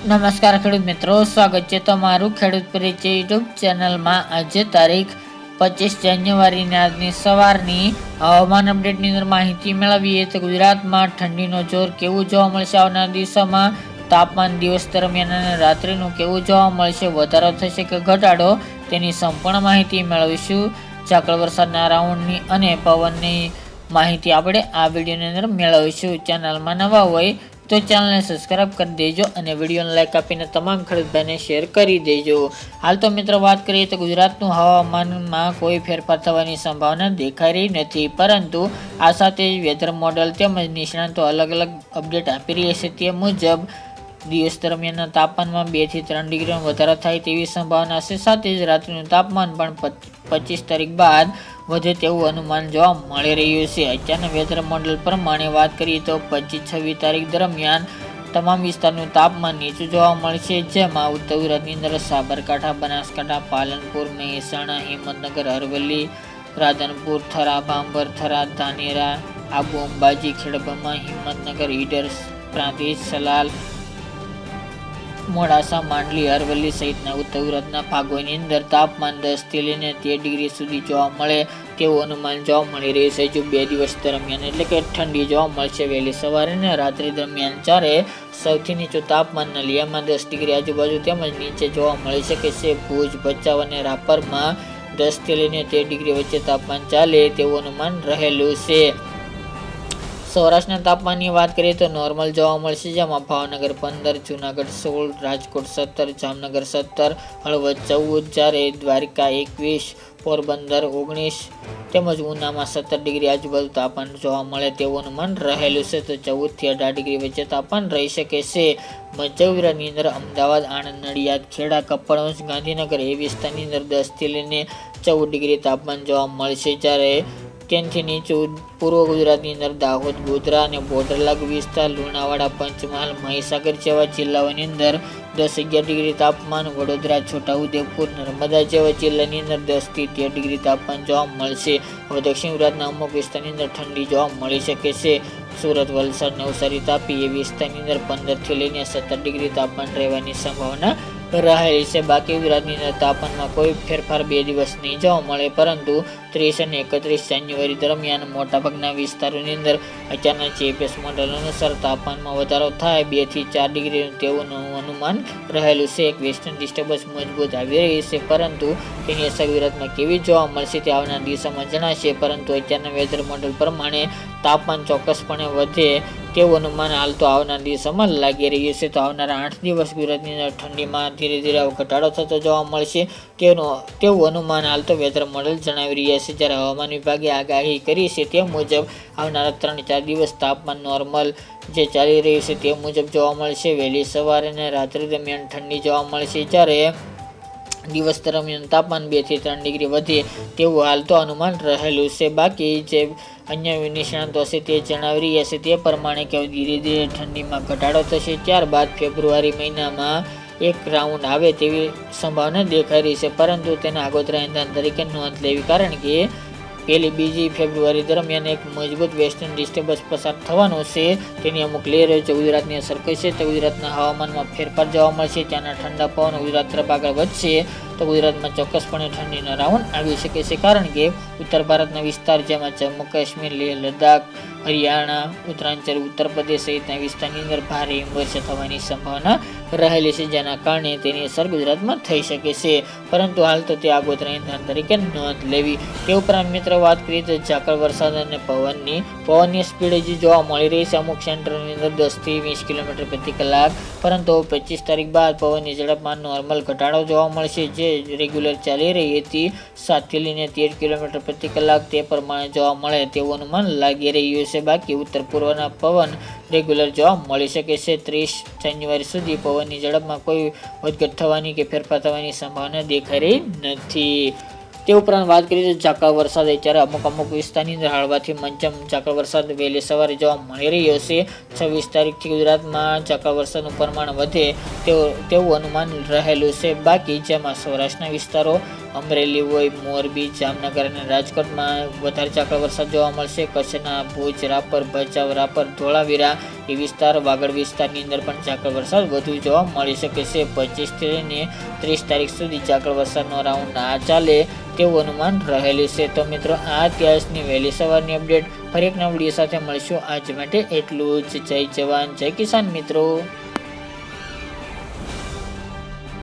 નમસ્કાર ખેડૂત મિત્રો, સ્વાગત છે તમારું ખેડૂત પરિચય યુટ્યુબ ચેનલમાં। આજે તારીખ 25 જાન્યુઆરીની આજની સવારની હવામાન અપડેટની અંદર માહિતી મેળવીએ તો ગુજરાતમાં ઠંડીનો જોર કેવું જોવા મળશે, આવનારા દિવસોમાં તાપમાન દિવસ દરમિયાન અને રાત્રિનું કેવું જોવા મળશે, વધારો થશે કે ઘટાડો, તેની સંપૂર્ણ માહિતી મેળવીશું। ઝાકળ વરસાદના રાઉન્ડની અને પવનની માહિતી આપણે આ વિડીયોની અંદર મેળવીશું। ચેનલમાં નવા હોય તો ચેનલને સબસ્ક્રાઇબ કરી દેજો અને વિડીયોને લાઈક આપીને તમામ ખેડૂત ભાઈને શેર કરી દેજો। હાલ તો મિત્રો વાત કરીએ તો ગુજરાતનું હવામાનમાં કોઈ ફેરફાર થવાની સંભાવના દેખાઈ રહી નથી, પરંતુ આ સાથે વેધર મોડલ તેમજ નિષ્ણાતો અલગ અલગ અપડેટ આપી રહ્યા છે। તે મુજબ દિવસ દરમિયાનના તાપમાનમાં 2 થી 3 ડિગ્રીનો વધારો થાય તેવી સંભાવના છે। સાથે જ રાત્રિનું તાપમાન પણ 25 તારીખ બાદ વધે તેવું અનુમાન જોવા મળી રહ્યું છે। અત્યારના વેધર મોડેલ પ્રમાણે વાત કરીએ તો 25-26 તારીખ દરમિયાન તમામ વિસ્તારનું તાપમાન નીચું જોવા મળશે, જેમાં ઉત્તર ગુજરાતની અંદર સાબરકાંઠા, બનાસકાંઠા, પાલનપુર, મહેસાણા, હિંમતનગર, અરવલ્લી, રાધનપુર, થરા, ભાંભર, થરાદ, ધાનેરા, આબુ, અંબાજી, ખેડબ્રહ્મા, હિંમતનગર, ઈડર, પ્રાંતિજ, સલાલ, મોડાસા, માંડલી, અરવલ્લી સહિતના ઉત્તર ગુજરાતના ભાગોની અંદર તાપમાન 10 થી લઈને 13 ડિગ્રી સુધી જોવા મળે તેવું અનુમાન જોવા મળી રહ્યું છે। જો 2 દિવસ દરમિયાન એટલે કે ઠંડી જોવા મળશે વહેલી સવારે અને રાત્રિ દરમિયાન, જ્યારે સૌથી નીચું તાપમાન નલિયામાં 10 ડિગ્રી આજુબાજુ તેમજ નીચે જોવા મળી શકે છે। ભુજ, ભચાઉ અને રાપરમાં 10 થી લઈને 13 ડિગ્રી વચ્ચે તાપમાન ચાલે તેવું અનુમાન રહેલું છે। સૌરાષ્ટ્રના તાપમાનની વાત કરીએ તો નોર્મલ જોવા મળશે, જેમાં ભાવનગર 15, જૂનાગઢ 16, રાજકોટ 17, જામનગર 17, હળવદ 14, જ્યારે દ્વારકા 21, પોરબંદર 19 તેમજ ઉનામાં 17 ડિગ્રી આજુબાજુ તાપમાન જોવા મળે તેવું અનુમાન રહેલું છે। તો 14 થી 18 ડિગ્રી વચ્ચે તાપમાન રહી શકે છે। મધ્ય ગુજરાતની અંદર અમદાવાદ, આણંદ, નડિયાદ, ખેડા, કપડવંજ, ગાંધીનગર એ વિસ્તારની અંદર 10 થી લઈને 14 ડિગ્રી તાપમાન જોવા મળશે, જ્યારે તેનાથી નીચું પૂર્વ ગુજરાતની અંદર દાહોદ, ગોધરા અને બોર્ડર લાગુ વિસ્તાર, લુણાવાડા, પંચમહાલ, મહીસાગર જેવા જિલ્લાઓની અંદર 10-11 ડિગ્રી તાપમાન, વડોદરા, છોટાઉદેપુર, નર્મદા જેવા જિલ્લાની અંદર 10 થી 13 ડિગ્રી તાપમાન જોવા મળશે। હવે દક્ષિણ ગુજરાતના અમુક વિસ્તારની અંદર ઠંડી જોવા મળી શકે છે। સુરત, વલસાડ, નવસારી, તાપી એ વિસ્તારની અંદર 15 થી લઈને 17 ડિગ્રી તાપમાન રહેવાની સંભાવના રહેલી છે। બાકી ગુજરાતની અંદર તાપમાનમાં કોઈ ફેરફાર 2 દિવસ નહીં જોવા મળે, પરંતુ 30 અને 31 જાન્યુઆરી દરમિયાન મોટાભાગના વિસ્તારોની અંદર અચાનક જીપીએસ મોડેલ અનુસાર તાપમાનમાં વધારો થાય 2 થી 4 ડિગ્રી તેવું અનુમાન રહેલું છે। એક વેસ્ટર્ન ડિસ્ટર્બન્સ મજબૂત આવી રહી છે, પરંતુ તેની અસર ગુજરાતમાં કેવી જોવા મળશે તે આવનારા દિવસોમાં જણાશે। પરંતુ અત્યારના વેધર મોડેલ પ્રમાણે તાપમાન ચોક્કસપણે વધે તેવું અનુમાન હાલ તો આવનારા દિવસોમાં લાગી રહ્યું છે। તો આવનારા 8 દિવસ ગુજરાતની અંદર ઠંડીમાં ધીરે ધીરે ઘટાડો થતો જોવા મળશે તેવું અનુમાન હાલ તો વેધર મોડેલ જણાવી રહ્યા છે। જ્યારે હવામાન વિભાગે આગાહી કરી છે તે મુજબ આવનારા 3-4 દિવસ તાપમાન નોર્મલ જે ચાલી રહ્યું છે તે મુજબ જોવા મળશે। વહેલી સવારે અને રાત્રિ દરમિયાન ઠંડી જોવા મળશે, જ્યારે દિવસ દરમિયાન તાપમાન 2 થી 3 ડિગ્રી વધે તેવું હાલ તો અનુમાન રહેલું છે। બાકી જે અન્ય નિષ્ણાતો છે તે જણાવી રહ્યા છે તે પ્રમાણે કે ધીરે ધીરે ઠંડીમાં ઘટાડો થશે, ત્યારબાદ ફેબ્રુઆરી મહિનામાં એક રાઉન્ડ આવે તેવી સંભાવના દેખાઈ રહી છે, પરંતુ તેના આગોતરા ઇંધણ તરીકે નોંધ લેવી, કારણ કે 1-2 ફેબ્રુઆરી દરમિયાન એક મજબૂત વેસ્ટર્ન ડિસ્ટર્બન્સ પસાર થવાનો છે। તેની અમુક લેયર જો ગુજરાતની અસર કરશે તો ગુજરાતના હવામાનમાં ફેરફાર જોવા મળશે, ત્યાંના ઠંડા પવન ગુજરાત તરફ આગળ વધશે તો ગુજરાતમાં ચોક્કસપણે ઠંડીનો રાઉન્ડ આવી શકે છે, કારણ કે ઉત્તર ભારતના વિસ્તાર જેમાં જમ્મુ કાશ્મીર, લેહ લદ્દાખ, હરિયાણા, ઉત્તરાંચલ, ઉત્તર પ્રદેશ સહિતના વિસ્તારની અંદર ભારે હિમવર્ષા થવાની સંભાવના રહેલી છે, જેના કારણે તેની અસર ગુજરાતમાં થઈ શકે છે, પરંતુ હાલ તો તે આગોતરા ઇંધણ તરીકે નોંધ લેવી। તે ઉપરાંત મિત્રો વાત કરીએ તો ઝાકળ વરસાદ અને પવનની સ્પીડ હજી જોવા મળી રહી છે અમુક સેન્ટરની અંદર 10 થી 20 કિલોમીટર પ્રતિ કલાક, પરંતુ 25 તારીખ બાદ પવનની ઝડપમાં નોર્મલ ઘટાડો જોવા મળશે, જે રેગ્યુલર ચાલી રહી હતી 7 થી લઈને 13 કિલોમીટર પ્રતિ કલાક તે પ્રમાણે જોવા મળે તેવું અનુમાન લાગી રહ્યું છે। બાકી ઉત્તર પૂર્વના પવન રેગ્યુલર જોવા મળી શકે છે। 30 જાન્યુઆરી સુધી પવનની ઝડપમાં કોઈ વધઘટ થવાની કે ફેરફાર થવાની સંભાવના દેખાઈ રહી નથી। તે ઉપરાંત વાત કરીએ તો ઝાકળ વરસાદ અત્યારે અમુક વિસ્તારની અંદર હળવાથી મધ્યમ ઝાકળ વરસાદ વહેલી સવારે જોવા મળી રહ્યો છે। 26 તારીખથી ગુજરાતમાં ઝાકળ વરસાદનું પ્રમાણ વધે તેવું અનુમાન રહેલું છે। બાકી જેમાં સૌરાષ્ટ્રના વિસ્તારો અમરેલી હોય, મોરબી, જામનગર અને રાજકોટમાં વધારે ઝાકળ વરસાદ જોવા મળશે. કચ્છના ભુજ, રાપર, ભચાઉ, રાપર, ધોળાવીરા એ વિસ્તાર, વાગડ વિસ્તારની અંદર પણ ઝાકળ વરસાદ વધુ જોવા મળી શકે છે. 25 થી લઈને 30 તારીખ સુધી ઝાકળ વરસાદનો રાઉન્ડ ના ચાલે તેવું અનુમાન રહેલું છે. તો મિત્રો આ અત્યારની વહેલી સવારની અપડેટ. ફરી એક નવા વિડીયો સાથે મળશું. આજ માટે એટલું જ. જય જવાન જય કિસાન મિત્રો.